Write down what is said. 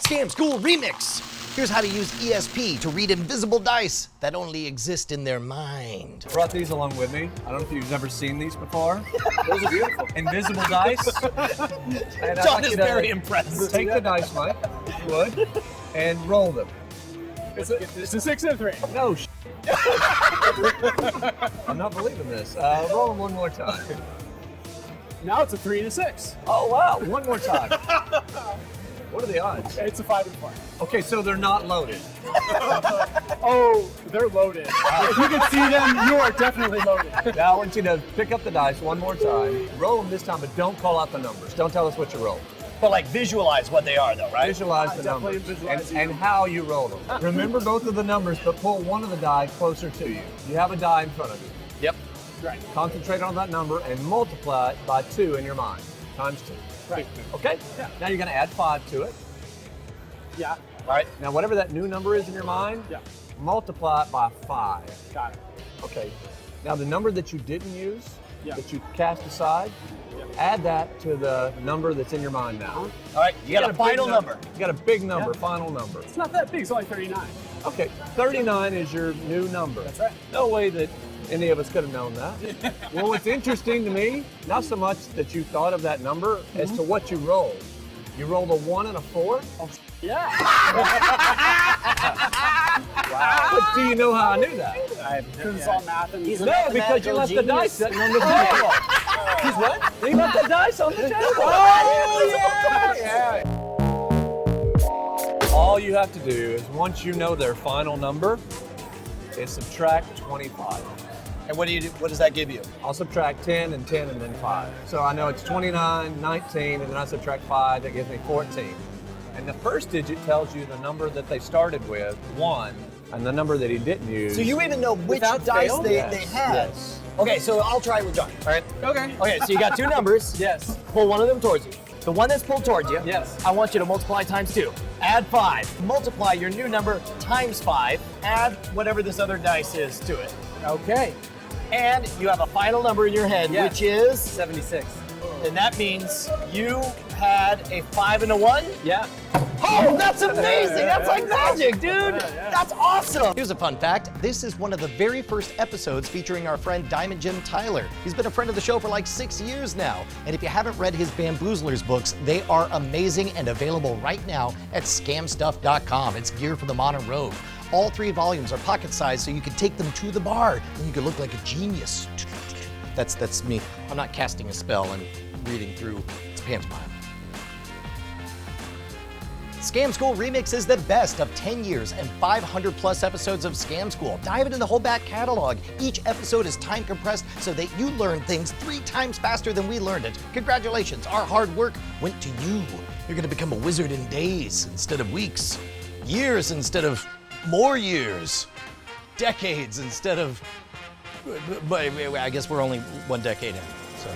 Scam School Remix. Here's how to use ESP to read invisible dice that only exist in their mind. I brought these along with me. I don't know if you've ever seen these before. Those are beautiful. Invisible dice. And John is very impressed. Take the dice, Mike, if you would, and roll them. It's a 6 and a 3. No, I'm not believing this. Roll them one more time. Now it's a 3 and a 6. Oh, wow. One more time. What are the odds? It's a 5 and 4. Okay, so they're not loaded. Oh, they're loaded. If you can see them, you are definitely loaded. Now I want you to pick up the dice one more time. Roll them this time, but don't call out the numbers. Don't tell us what you rolled. But like visualize what they are though, right? Visualize the definitely numbers visualize and how you roll them. Remember both of the numbers, but pull one of the die closer to you. You have a die in front of you. Yep. Right. Concentrate on that number and multiply it by 2 in your mind, times 2. Right. Okay? Yeah. Now you're going to add 5 to it. Yeah. All right. Now whatever that new number is in your mind, Yeah. multiply it by 5. Got it. Okay. Now the number that you didn't use, Yeah. that you cast aside, add that to the number that's in your mind now. All right, you got a final big number. You got a big number, Yeah. final number. It's not that big. It's only 39. Okay, 39 is your new number. That's right. No way that any of us could have known that. Well, what's interesting to me, not so much that you thought of that number as to what you rolled. You rolled a 1 and a 4? Yeah. Wow. But do you know how I knew that? Because it's all math and No, because you left the dice sitting on the table. He's what? You left the dice on the table. Oh, Yeah. All you have to do is once you know their final number, is subtract 25. And what do you do? What does that give you? I'll subtract 10 and 10 and then 5. So I know it's 29, 19, and then I subtract 5, that gives me 14. And the first digit tells you the number that they started with, 1, and the number that he didn't use. So you even know which Without dice fail? they Yes, had. yes. Okay, so I'll try it with John. All right. Okay. Okay, so you got 2 numbers. Yes. Pull one of them towards you. The one that's pulled towards you, Yes. I want you to multiply times 2. Add 5. Multiply your new number times 5. Add whatever this other dice is to it. Okay. And you have a final number in your head, Yes. which is, 76. and that means you had a 5 and a 1. Yeah. Oh, that's amazing! That's like magic, dude! Yeah. That's awesome! Here's a fun fact. This is one of the very first episodes featuring our friend Diamond Jim Tyler. He's been a friend of the show for like 6 years now. And if you haven't read his Bamboozlers books, they are amazing and available right now at scamstuff.com. It's gear for the modern rogue. All 3 volumes are pocket-sized so you can take them to the bar and you can look like a genius. That's me. I'm not casting a spell, I'm reading through his pantomime. Scam School Remix is the best of 10 years and 500 plus episodes of Scam School. Dive into the whole back catalog. Each episode is time compressed so that you learn things 3 times faster than we learned it. Congratulations, our hard work went to you. You're gonna become a wizard in days instead of weeks, years instead of more years, decades instead of, but I guess we're only 1 decade in, so.